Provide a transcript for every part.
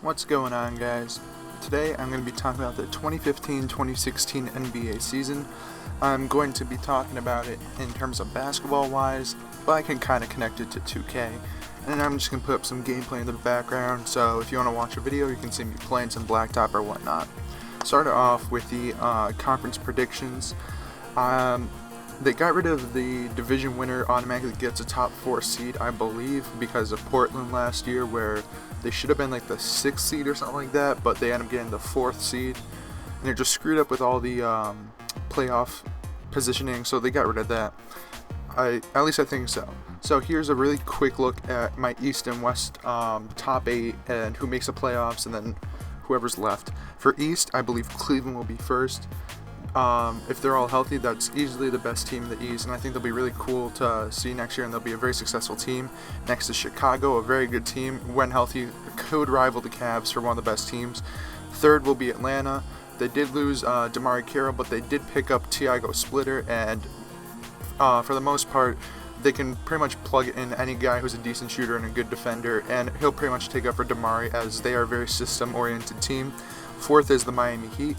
What's going on, guys? Today I'm going to be talking about the 2015-2016 NBA season. I'm going to be talking about it in terms of basketball-wise, but I can kind of connect it to 2K. And I'm just going to put up some gameplay in the background, so if you want to watch a video, you can see me playing some blacktop or whatnot. Started off with the conference predictions. They got rid of the division winner automatically gets a top 4 seed, I believe, because of Portland last year, where they should have been like the 6th seed or something like that, but they ended up getting the 4th seed. And they're just screwed up with all the playoff positioning, so they got rid of that. At least I think so. So here's a really quick look at my East and West top 8 and who makes the playoffs, and then whoever's left. For East, I believe Cleveland will be first. If they're all healthy, that's easily the best team in the East, and I think they'll be really cool to see next year, and they'll be a very successful team. Next is Chicago, a very good team. When healthy, could rival the Cavs for one of the best teams. Third will be Atlanta. They did lose DeMarre Carroll, but they did pick up Tiago Splitter, and for the most part, they can pretty much plug in any guy who's a decent shooter and a good defender, and he'll pretty much take up for DeMarre, as they are a very system-oriented team. Fourth is the Miami Heat.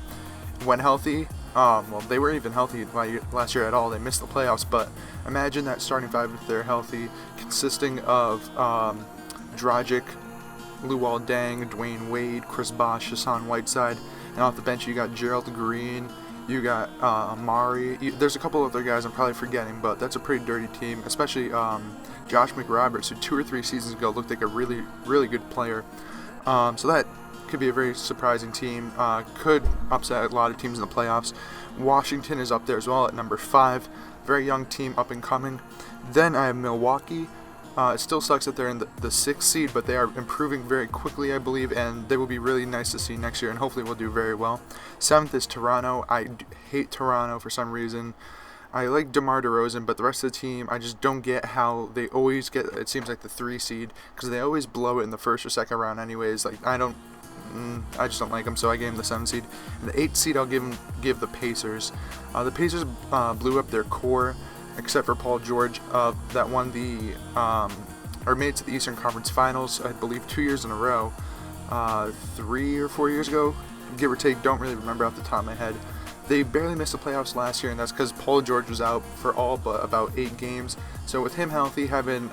When healthy, well, they weren't even healthy last year at all. They missed the playoffs, but imagine that starting five if they're healthy, consisting of Dragic, Luol Deng, Dwayne Wade, Chris Bosh, Hassan Whiteside, and off the bench you got Gerald Green, you got Amari. There's a couple other guys I'm probably forgetting, but that's a pretty dirty team, especially Josh McRoberts, who 2 or 3 seasons ago looked like a really, really good player. So that could be a very surprising team, could upset a lot of teams in the playoffs. Washington is up there as well at number 5, very young team, up and coming. Then I have Milwaukee. It still sucks that they're in the 6th seed, but they are improving very quickly, I believe, and they will be really nice to see next year, and hopefully will do very well. 7th is Toronto. I hate Toronto for some reason. I like DeMar DeRozan, but the rest of the team, I just don't get how they always get, it seems like, the 3 seed, because they always blow it in the 1st or 2nd round anyways. Like, I just don't like them, so I gave them the 7th seed. And the 8th seed I'll give the Pacers. The Pacers blew up their core, except for Paul George, that won the or made it to the Eastern Conference Finals, I believe 2 years in a row, 3 or 4 years ago, give or take. Don't really remember off the top of my head. They barely missed the playoffs last year, and that's because Paul George was out for all but about 8 games. So with him healthy, having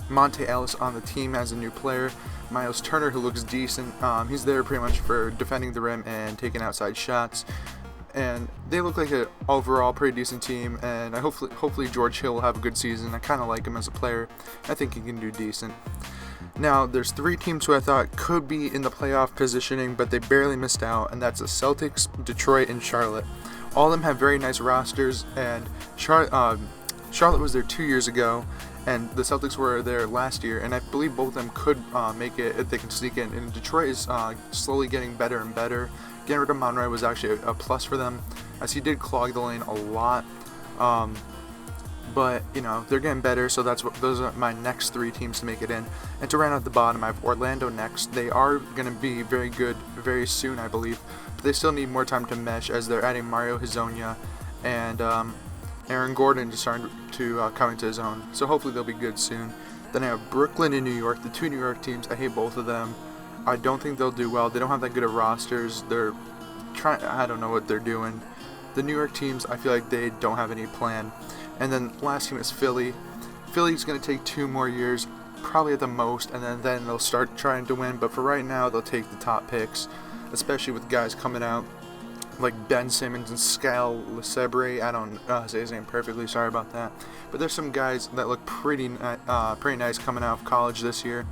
Monte Ellis on the team as a new player, Miles Turner, who looks decent, he's there pretty much for defending the rim and taking outside shots, and they look like an overall pretty decent team, and hopefully George Hill will have a good season. I kind of like him as a player. I think he can do decent. Now, there's 3 teams who I thought could be in the playoff positioning, but they barely missed out, and that's the Celtics, Detroit, and Charlotte. All of them have very nice rosters, and Charlotte was there 2 years ago, and the Celtics were there last year, and I believe both of them could make it if they can sneak in. And Detroit is slowly getting better and better. Getting rid of Monroe was actually a plus for them, as he did clog the lane a lot. But, you know, they're getting better, so those are my next 3 teams to make it in. And to round out the bottom, I have Orlando next. They are going to be very good very soon, I believe, but they still need more time to mesh, as they're adding Mario Hezonja and Aaron Gordon just starting to come into his own. So hopefully they'll be good soon. Then I have Brooklyn and New York, the 2 New York teams. I hate both of them. I don't think they'll do well. They don't have that good of rosters. I don't know what they're doing. The New York teams, I feel like they don't have any plan. And then last team is Philly. Philly's going to take 2 more years, probably at the most, and then they'll start trying to win. But for right now, they'll take the top picks, especially with guys coming out like Ben Simmons and Skal Lesebre. I don't say his name perfectly, sorry about that. But there's some guys that look pretty nice coming out of college this year,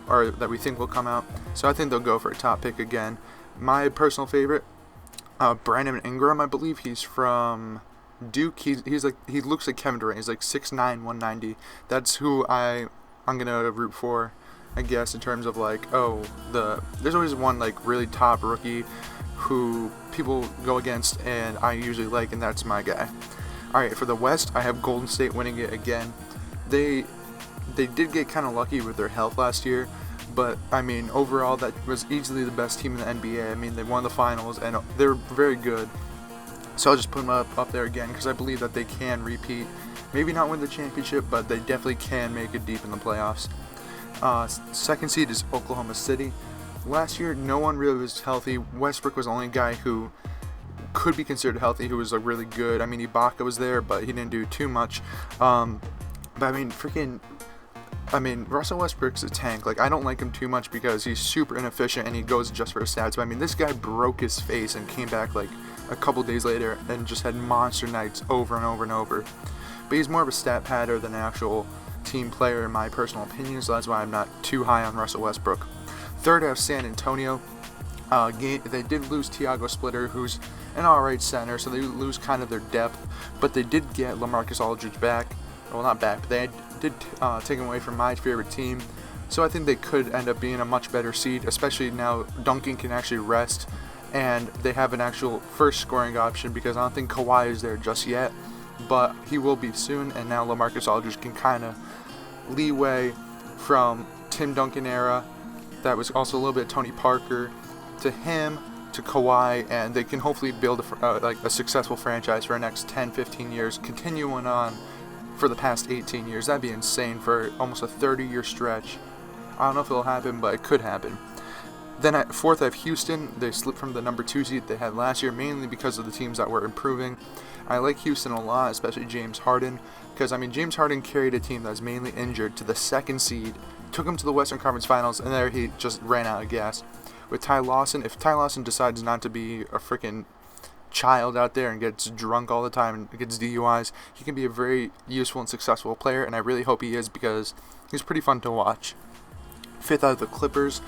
or that we think will come out. So I think they'll go for a top pick again. My personal favorite, Brandon Ingram, I believe he's from Duke. He looks like Kevin Durant. He's like 6'9", 190. That's who I'm gonna root for, I guess, in terms of like, there's always one like really top rookie who people go against, and I usually like, and that's my guy. Alright, for the West, I have Golden State winning it again. They did get kind of lucky with their health last year, but I mean, overall, that was easily the best team in the NBA. I mean, they won the finals, and they're very good. So I'll just put them up there again, because I believe that they can repeat. Maybe not win the championship, but they definitely can make it deep in the playoffs. Second seed is Oklahoma City. Last year, no one really was healthy. Westbrook was the only guy who could be considered healthy, who was like really good. I mean, Ibaka was there, but he didn't do too much. But I mean, Russell Westbrook's a tank. Like, I don't like him too much because he's super inefficient and he goes just for his stats. But I mean, this guy broke his face and came back like a couple days later and just had monster nights over and over and over. But he's more of a stat padder than an actual team player in my personal opinion, so that's why I'm not too high on Russell Westbrook. Third, I have San Antonio. They did lose Tiago Splitter, who's an alright center, so they lose kind of their depth, but they did get LaMarcus Aldridge back. Well, not back, but they did take him away from my favorite team, so I think they could end up being a much better seed, especially now Duncan can actually rest, and they have an actual first scoring option because I don't think Kawhi is there just yet, but he will be soon, and now LaMarcus Aldridge can kind of leeway from Tim Duncan era. That was also a little bit Tony Parker to him to Kawhi, and they can hopefully build a successful franchise for the next 10-15 years, continuing on for the past 18 years. That'd be insane for almost a 30-year stretch. I don't know if it'll happen, but it could happen. Then at fourth, I have Houston. They slipped from the number 2 seed they had last year, mainly because of the teams that were improving. I like Houston a lot, especially James Harden, because I mean James Harden carried a team that was mainly injured to the 2nd seed, took him to the Western Conference Finals, and there he just ran out of gas. With Ty Lawson, if Ty Lawson decides not to be a freaking child out there and gets drunk all the time and gets DUIs, he can be a very useful and successful player, and I really hope he is because he's pretty fun to watch. Fifth, I have the Clippers.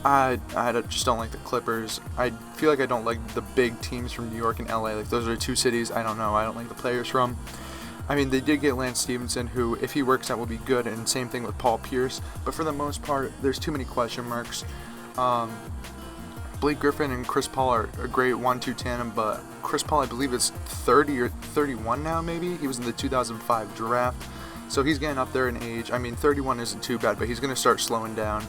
I just don't like the Clippers. I feel like I don't like the big teams from New York and LA. Like, those are 2 cities I don't know. I don't like the players from. I mean, they did get Lance Stevenson, who, if he works out, will be good, and same thing with Paul Pierce. But for the most part, there's too many question marks. Blake Griffin and Chris Paul are a great 1-2 tandem, but Chris Paul, I believe, is 30 or 31 now, maybe. He was in the 2005 draft, so he's getting up there in age. I mean, 31 isn't too bad, but he's going to start slowing down.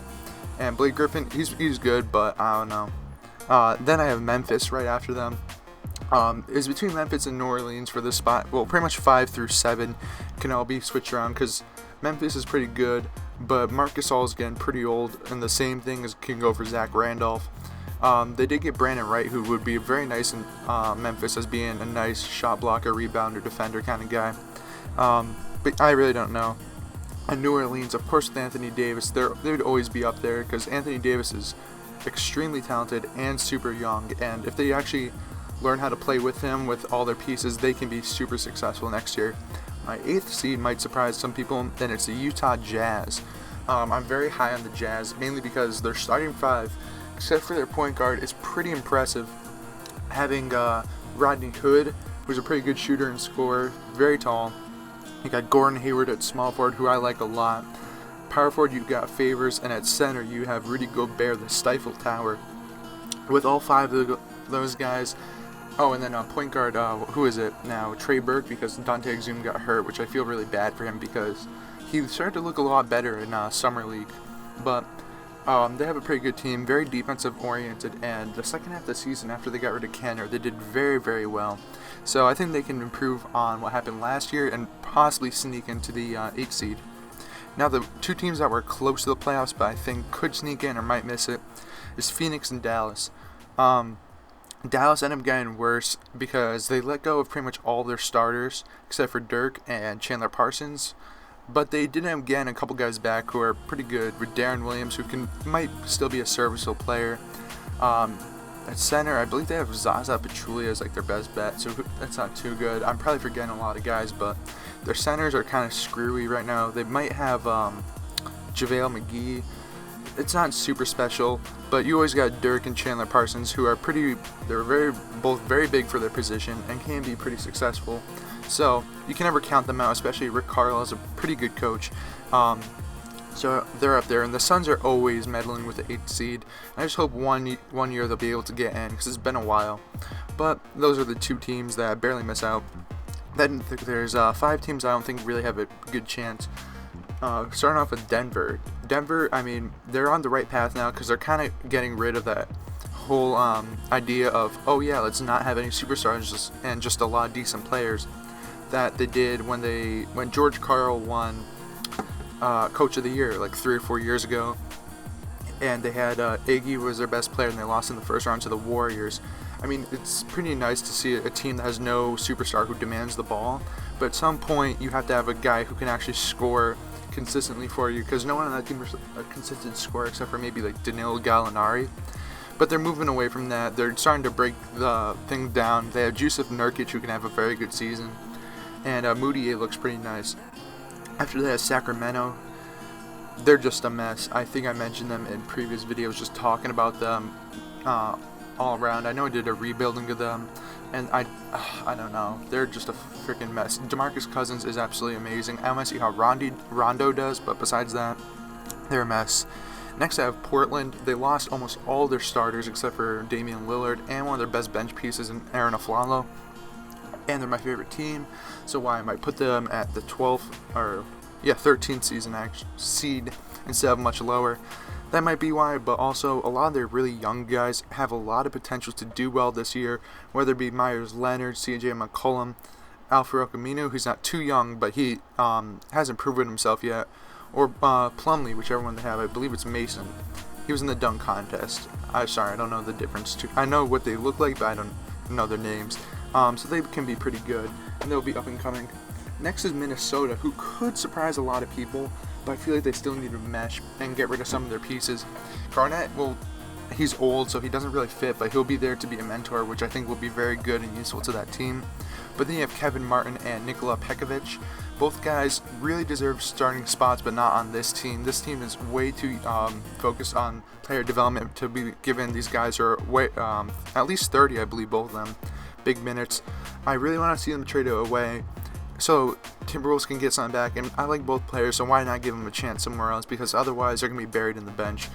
And Blake Griffin, he's good, but I don't know. Then I have Memphis right after them. It's between Memphis and New Orleans for this spot. Well, pretty much 5 through 7 can all be switched around because Memphis is pretty good, but Marc Gasol is getting pretty old, and the same thing can go for Zach Randolph. They did get Brandon Wright, who would be very nice in Memphis as being a nice shot blocker, rebounder, defender kind of guy. But I really don't know. And New Orleans, of course, with Anthony Davis, they would always be up there because Anthony Davis is extremely talented and super young, and if they actually learn how to play with him with all their pieces, they can be super successful next year. My 8th seed might surprise some people, and it's the Utah Jazz. I'm very high on the Jazz, mainly because their starting 5, except for their point guard, is pretty impressive. Having Rodney Hood, who's a pretty good shooter and scorer, very tall. You got Gordon Hayward at small forward, who I like a lot. Power forward, you've got Favors, and at center, you have Rudy Gobert, the Stifle Tower. With all 5 of those guys, and then point guard, who is it now? Trey Burke, because Dante Exum got hurt, which I feel really bad for him because he started to look a lot better in Summer League. But they have a pretty good team, very defensive oriented, and the second half of the season after they got rid of Kenner, they did very, very well. So I think they can improve on what happened last year and possibly sneak into the 8th seed. Now the 2 teams that were close to the playoffs but I think could sneak in or might miss it is Phoenix and Dallas. Dallas ended up getting worse because they let go of pretty much all their starters except for Dirk and Chandler Parsons. But they did end up getting a couple guys back who are pretty good, with Darren Williams, who might still be a serviceable player. At center, I believe they have Zaza Pachulia as like their best bet, so that's not too good. I'm probably forgetting a lot of guys, but their centers are kind of screwy right now. They might have JaVale McGee. It's not super special, but you always got Dirk and Chandler Parsons, who are both very big for their position and can be pretty successful. So you can never count them out, especially Rick Carlisle is a pretty good coach. So they're up there, and the Suns are always meddling with the 8th seed. I just hope one year they'll be able to get in, because it's been a while. But those are the 2 teams that barely miss out. Then there's 5 teams I don't think really have a good chance. Starting off with Denver. Denver, I mean, they're on the right path now because they're kind of getting rid of that whole idea of, let's not have any superstars and just a lot of decent players that they did when George Karl won Coach of the Year like 3 or 4 years ago. And they had Iggy was their best player, and they lost in the first round to the Warriors. I mean, it's pretty nice to see a team that has no superstar who demands the ball, but at some point you have to have a guy who can actually score consistently for you, because no one on that team is a consistent scorer except for maybe like Danilo Gallinari. But they're moving away from that. They're starting to break the thing down. They have Jusuf Nurkic, who can have a very good season, and Moutier looks pretty nice. After that, Sacramento. They're just a mess. I think I mentioned them in previous videos, just talking about them all around. I know I did a rebuilding of them, and I don't know. They're just a freaking mess. DeMarcus Cousins is absolutely amazing. I want to see how Rondo does, but besides that, they're a mess. Next, I have Portland. They lost almost all their starters except for Damian Lillard and one of their best bench pieces in Aaron Aflalo. And they're my favorite team, so why I might put them at the 13th seed instead of much lower. That might be why, but also a lot of their really young guys have a lot of potential to do well this year, whether it be Myers Leonard, CJ McCollum, Al-Farouq Aminu, who's not too young, but he hasn't proven himself yet, or Plumlee, whichever one they have. I believe it's Mason. He was in the dunk contest. I don't know the difference. I know what they look like, but I don't know their names. So they can be pretty good, and they'll be up and coming. Next is Minnesota, who could surprise a lot of people, but I feel like they still need to mesh and get rid of some of their pieces. Garnett, well, he's old, so he doesn't really fit, but he'll be there to be a mentor, which I think will be very good and useful to that team. But then you have Kevin Martin and Nikola Pekovic. Both guys really deserve starting spots, but not on this team. This team is way too focused on player development to be given these guys are at least 30, I believe, both of them, big minutes. I really want to see them trade away, so Timberwolves can get something back, and I like both players, so why not give them a chance somewhere else, because otherwise they're going to be buried in the bench.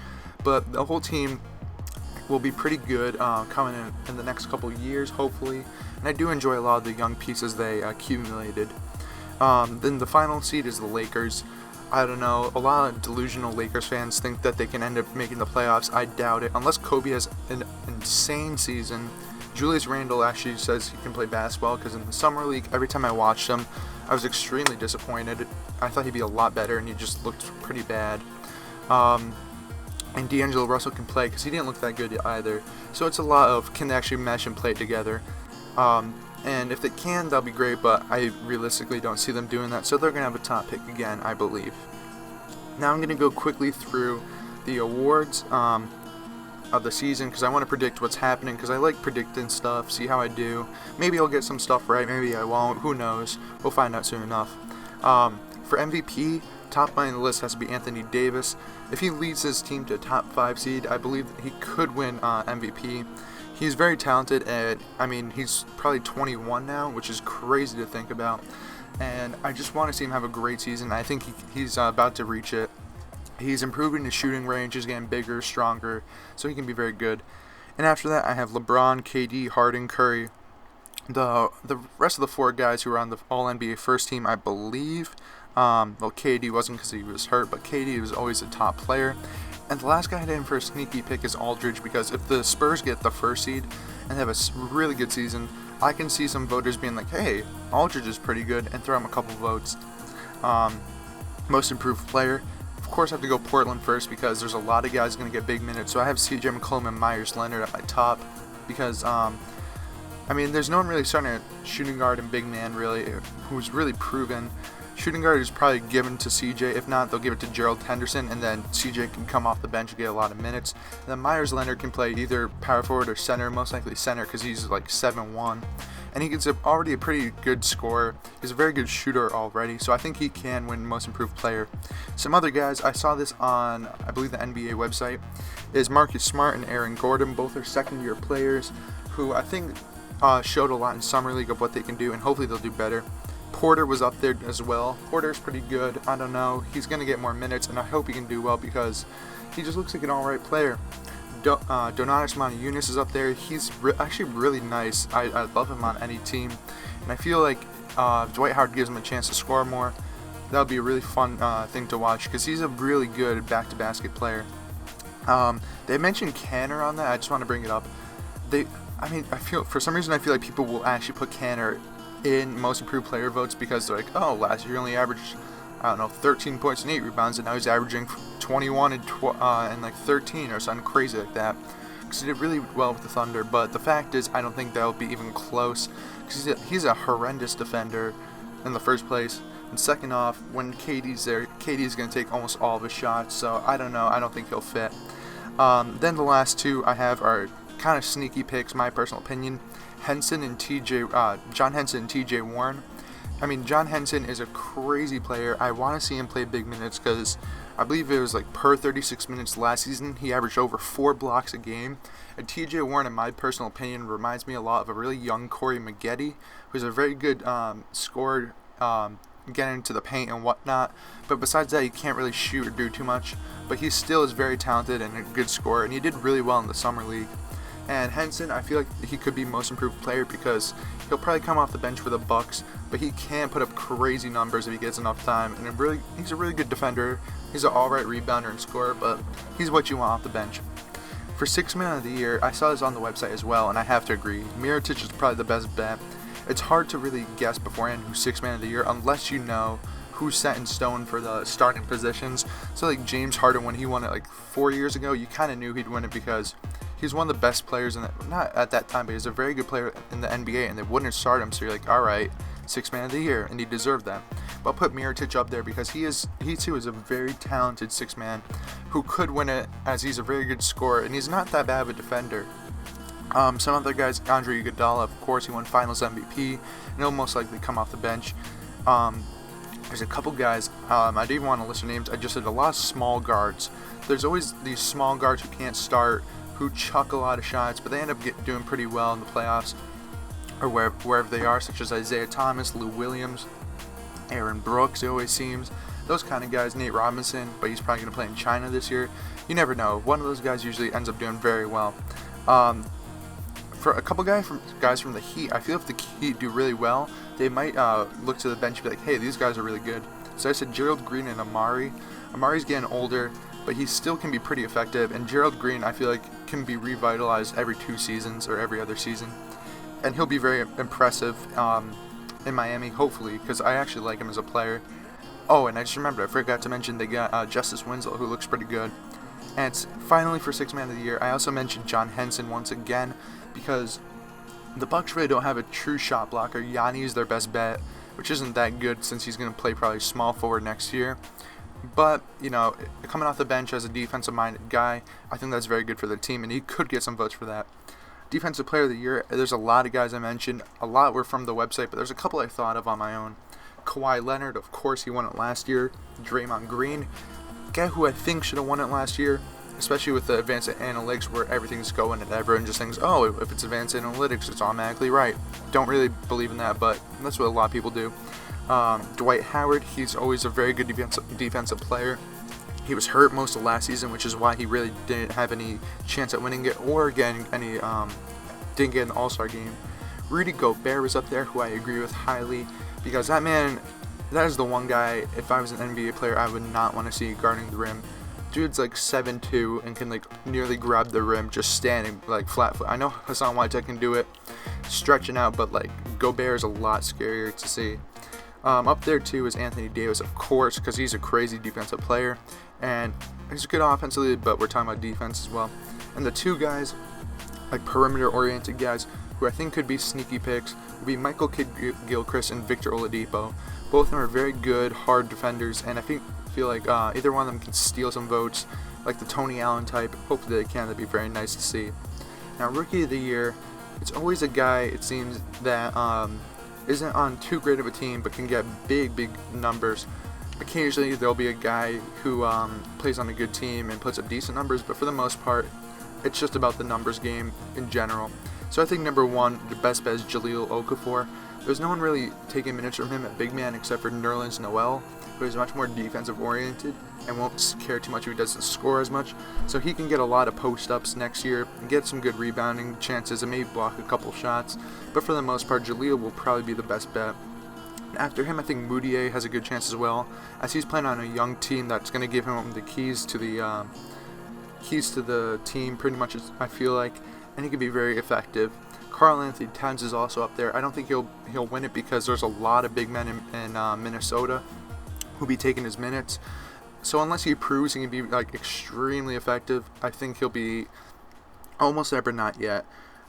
But the whole team will be pretty good coming in the next couple years, hopefully, and I do enjoy a lot of the young pieces they accumulated. Then the final seed is the Lakers. I don't know, a lot of delusional Lakers fans think that they can end up making the playoffs. I doubt it, unless Kobe has an insane season. Julius Randle actually says he can play basketball, because in the summer league, every time I watched him, I was extremely disappointed. I thought he'd be a lot better, and he just looked pretty bad. And D'Angelo Russell can play, because he didn't look that good either. So it's a lot of can they actually mesh and play together. And if they can, that'll be great, but I realistically don't see them doing that. So they're going to have a top pick again, I believe. Now I'm going to go quickly through the awards of the season, because I want to predict what's happening, because I like predicting stuff, see how I do. Maybe I'll get some stuff right, maybe I won't, who knows, we'll find out soon enough. For MVP, top line of the list has to be Anthony Davis. If he leads his team to a top 5 seed, I believe he could win MVP. He's very talented, and I mean, he's probably 21 now, which is crazy to think about, and I just want to see him have a great season. I think he's about to reach it. He's improving his shooting range, he's getting bigger, stronger, so he can be very good. And after that, I have LeBron, KD, Harden, Curry. The rest of the 4 guys who are on the All-NBA first team, I believe. Well, KD wasn't because he was hurt, but KD was always a top player. And the last guy I did for a sneaky pick is Aldridge, because if the Spurs get the first seed and have a really good season, I can see some voters being like, hey, Aldridge is pretty good, and throw him a couple votes. Most improved player. Of course, I have to go Portland first, because there's a lot of guys going to get big minutes. So I have CJ McCollum and Myers Leonard at my top, because, I mean, there's no one really starting a shooting guard and big man, really, who's really proven. Shooting guard is probably given to CJ. If not, they'll give it to Gerald Henderson, and then CJ can come off the bench and get a lot of minutes. And then Myers Leonard can play either power forward or center, most likely center, because he's like 7'1". And he's already a pretty good scorer. He's a very good shooter already, so I think he can win Most Improved Player. Some other guys, I saw this on, I believe, the NBA website, is Marcus Smart and Aaron Gordon. Both are second-year players who I think showed a lot in Summer League of what they can do, and hopefully they'll do better. Porter was up there as well. Porter's pretty good. I don't know. He's going to get more minutes, and I hope he can do well, because he just looks like an alright player. Donatas Montaiunas is up there. He's actually really nice. I love him on any team. And I feel like Dwight Howard gives him a chance to score more. That would be a really fun thing to watch, because he's a really good back-to-basket player. They mentioned Canner on that. I just want to bring it up. For some reason I feel like people will actually put Canner in Most Improved Player votes, because they're like, oh, last year he only averaged, I don't know, 13 points and 8 rebounds, and now he's averaging 21 and like 13 or something crazy like that. Because he did really well with the Thunder, but the fact is, I don't think that'll be even close. Because he's a horrendous defender in the first place. And second off, when KD's there, KD's going to take almost all of his shots, so I don't know. I don't think he'll fit. Then the last two I have are kind of sneaky picks, my personal opinion. John Henson and TJ Warren. I mean, John Henson is a crazy player. I want to see him play big minutes because I believe it was like per 36 minutes last season, he averaged over 4 blocks a game. And TJ Warren, in my personal opinion, reminds me a lot of a really young Corey Maggette, who's a very good scorer, getting into the paint and whatnot. But besides that, he can't really shoot or do too much. But he still is very talented and a good scorer, and he did really well in the summer league. And Henson, I feel like he could be most improved player because he'll probably come off the bench for the Bucks, but he can put up crazy numbers if he gets enough time. And he's a really good defender. He's an alright rebounder and scorer, but he's what you want off the bench. For 6th man of the year, I saw this on the website as well, and I have to agree. Mirotic is probably the best bet. It's hard to really guess beforehand who's 6th man of the year unless you know who's set in stone for the starting positions. So like James Harden, when he won it like 4 years ago, you kind of knew he'd win it because he's one of the best players not at that time, but he's a very good player in the NBA, and they wouldn't start him, so you're like, alright, 6th man of the year, and he deserved that. But I'll put Mirotic up there because he too is a very talented 6th man who could win it, as he's a very good scorer, and he's not that bad of a defender. Some other guys, Andre Iguodala, of course, he won Finals MVP, and he'll most likely come off the bench. There's a couple guys, I didn't even want to list their names, I just said a lot of small guards. There's always these small guards who can't start, who chuck a lot of shots, but they end up doing pretty well in the playoffs, or wherever they are, such as Isaiah Thomas, Lou Williams, Aaron Brooks, it always seems. Those kind of guys, Nate Robinson, but he's probably going to play in China this year. You never know. One of those guys usually ends up doing very well. For a couple guys from the Heat, I feel if the Heat do really well, they might look to the bench and be like, hey, these guys are really good. So I said Gerald Green and Amari. Amari's getting older, but he still can be pretty effective. And Gerald Green, I feel like, can be revitalized every 2 seasons or every other season. And he'll be very impressive in Miami, hopefully, because I actually like him as a player. Oh, and I just remembered, I forgot to mention they got Justice Winslow, who looks pretty good. And finally, for 6th man of the year, I also mentioned John Henson once again, because the Bucks really don't have a true shot blocker. Yanni's their best bet, which isn't that good since he's going to play probably small forward next year. But, you know, coming off the bench as a defensive-minded guy, I think that's very good for the team, and he could get some votes for that. Defensive player of the year, there's a lot of guys I mentioned. A lot were from the website, but there's a couple I thought of on my own. Kawhi Leonard, of course, he won it last year. Draymond Green, guy who I think should have won it last year, especially with the advanced analytics where everything's going and everyone just thinks, oh, if it's advanced analytics, it's automatically right. Don't really believe in that, but that's what a lot of people do. Dwight Howard, he's always a very good defensive player. He was hurt most of last season, which is why he really didn't have any chance at winning it or getting any, didn't get an All-Star game. Rudy Gobert was up there, who I agree with highly, because that man, that is the one guy, if I was an NBA player, I would not want to see guarding the rim. Dude's like 7'2" and can like nearly grab the rim just standing like flat foot. I know Hassan Whiteside can do it, stretching out, but like Gobert is a lot scarier to see. Up there too is Anthony Davis, of course, because he's a crazy defensive player, and he's good offensively, but we're talking about defense as well. And the two guys, like perimeter-oriented guys, who I think could be sneaky picks, would be Michael Kidd-Gilchrist and Victor Oladipo. Both of them are very good, hard defenders, and I feel like either one of them can steal some votes, like the Tony Allen type. Hopefully they can. That'd be very nice to see. Now, Rookie of the Year, it's always a guy, it seems, that isn't on too great of a team, but can get big numbers. Occasionally, there'll be a guy who plays on a good team and puts up decent numbers, but for the most part, it's just about the numbers game in general. So I think number one, the best bet is Jahlil Okafor. There's no one really taking minutes from him at big man except for Nerlens Noel, who is much more defensive oriented and won't care too much if he doesn't score as much. So he can get a lot of post-ups next year and get some good rebounding chances and maybe block a couple shots. But for the most part, Jahlil will probably be the best bet. After him, I think Moutier has a good chance as well, as he's playing on a young team that's going to give him the keys to the team, pretty much, I feel like, and he can be very effective. Karl Anthony Towns is also up there. I don't think he'll win it because there's a lot of big men in Minnesota, who'll be taking his minutes. So unless he proves he can be like extremely effective, I think he'll be almost there, but not yet.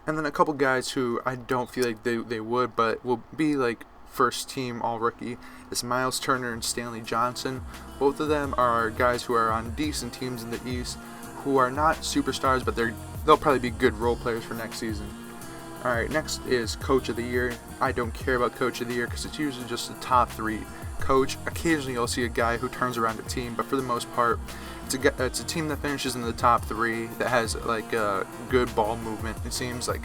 And then a couple guys who I don't feel like they would, but will be like first team all rookie is Miles Turner and Stanley Johnson. Both of them are guys who are on decent teams in the East, who are not superstars, but they'll probably be good role players for next season. Alright, next is Coach of the Year. I don't care about Coach of the Year because it's usually just the top 3 coach. Occasionally you'll see a guy who turns around a team, but for the most part it's a team that finishes in the top 3 that has like a good ball movement. It seems like,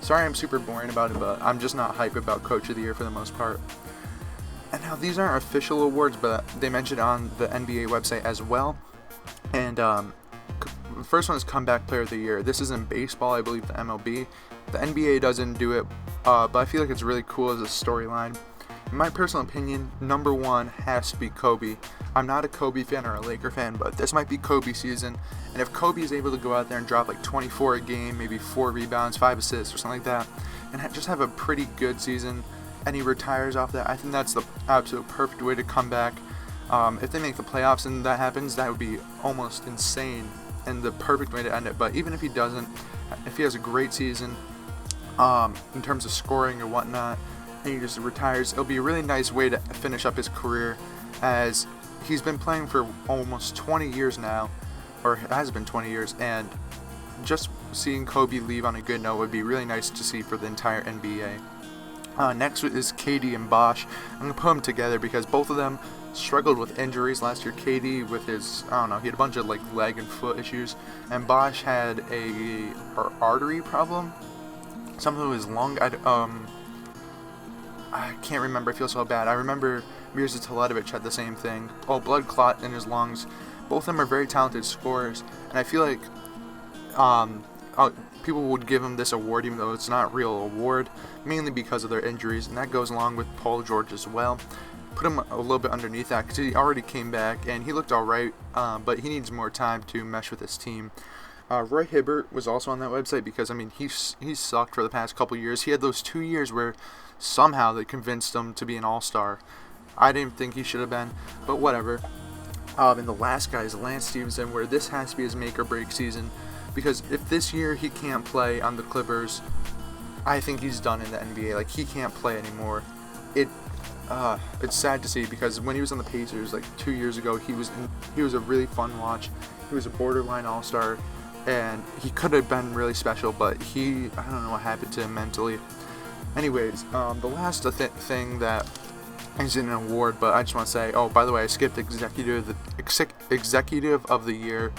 sorry I'm super boring about it, but I'm just not hype about Coach of the Year for the most part. And now these aren't official awards, but they mentioned on the NBA website as well. And the first one is Comeback Player of the Year. This is in baseball, I believe, the MLB. The NBA doesn't do it, but I feel like it's really cool as a storyline. In my personal opinion, number 1 has to be Kobe. I'm not a Kobe fan or a Laker fan, but this might be Kobe season. And if Kobe is able to go out there and drop like 24 a game, maybe 4 rebounds, 5 assists or something like that, and just have a pretty good season, and he retires off that, I think that's the absolute perfect way to come back. If they make the playoffs and that happens, that would be almost insane and the perfect way to end it. But even if he doesn't, if he has a great season in terms of scoring or whatnot, and he just retires, it'll be a really nice way to finish up his career, as he's been playing for almost 20 years now, or it has been 20 years, and just seeing Kobe leave on a good note would be really nice to see for the entire NBA. Next is KD and Bosh. I'm going to put them together because both of them struggled with injuries last year. KD with his, he had a bunch of like leg and foot issues, and Bosh had a artery problem, something with his lung. I can't remember. I feel so bad. I remember Mirza Teletovic had the same thing. Blood clot in his lungs. Both of them are very talented scorers, and I feel like people would give him this award even though it's not a real award, mainly because of their injuries, and that goes along with Paul George as well. Put him a little bit underneath that because he already came back and he looked alright, but he needs more time to mesh with his team. Roy Hibbert was also on that website because, he sucked for the past couple years. He had those 2 years where somehow they convinced him to be an all-star. I didn't think he should have been, but whatever. And the last guy is Lance Stevenson, where this has to be his make-or-break season, because if this year he can't play on the Clippers, I think he's done in the NBA. Like, he can't play anymore. It's sad to see because when he was on the Pacers like 2 years ago, he was a really fun watch. He was a borderline all-star, and he could have been really special, but I don't know what happened to him mentally. Anyways, the last thing that isn't an award, but I just want to say, by the way, I skipped Executive of the Year.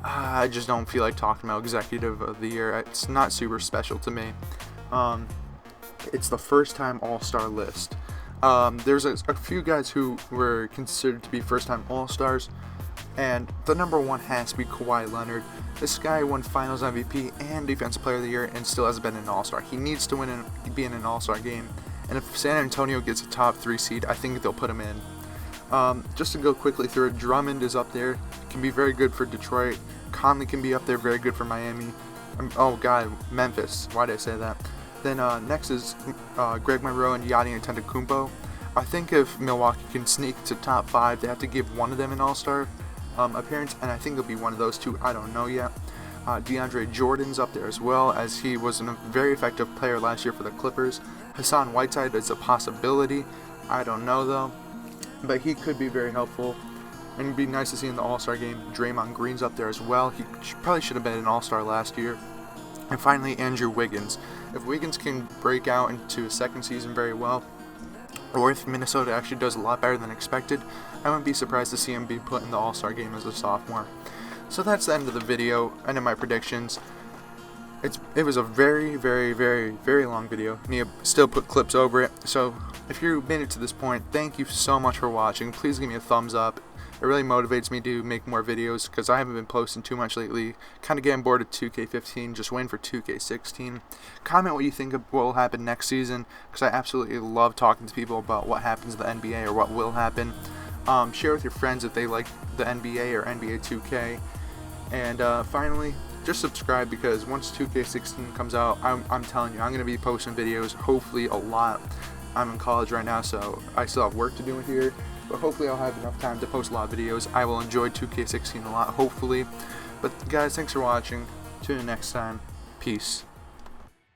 I just don't feel like talking about Executive of the Year. It's not super special to me. It's the first-time All-Star list. There's a few guys who were considered to be first-time All-Stars, and the number 1 has to be Kawhi Leonard. This guy won Finals MVP and Defensive Player of the Year and still hasn't been an All-Star. He needs to be in an All-Star game, and if San Antonio gets a top 3 seed, I think they'll put him in. Just to go quickly through it, Drummond is up there, can be very good for Detroit. Conley can be up there, very good for Miami. Memphis. Why did I say that? Then next is Greg Monroe and Giannis Antetokounmpo. I think if Milwaukee can sneak to top 5, they have to give one of them an All-Star appearance, and I think it'll be one of those two. I don't know yet. DeAndre Jordan's up there as well, as he was a very effective player last year for the Clippers. Hassan Whiteside is a possibility. I don't know though, but he could be very helpful, and it'd be nice to see in the All-Star game. Draymond Green's up there as well. He probably should have been an All-Star last year. And finally, Andrew Wiggins. If Wiggins can break out into his second season very well, or if Minnesota actually does a lot better than expected, I wouldn't be surprised to see him be put in the All-Star game as a sophomore. So that's the end of the video, end of my predictions. It was a very, very, very, very long video. I still put clips over it. So if you made it to this point, thank you so much for watching. Please give me a thumbs up. It really motivates me to make more videos because I haven't been posting too much lately. Kind of getting bored of 2K15, just waiting for 2K16. Comment what you think of what will happen next season, because I absolutely love talking to people about what happens in the NBA or what will happen. Share with your friends if they like the NBA or NBA 2K. And finally, just subscribe, because once 2K16 comes out, I'm telling you, I'm going to be posting videos, hopefully a lot. I'm in college right now, so I still have work to do here. but hopefully I'll have enough time to post a lot of videos. I will enjoy 2K16 a lot, hopefully. But guys, thanks for watching. Tune in next time. Peace.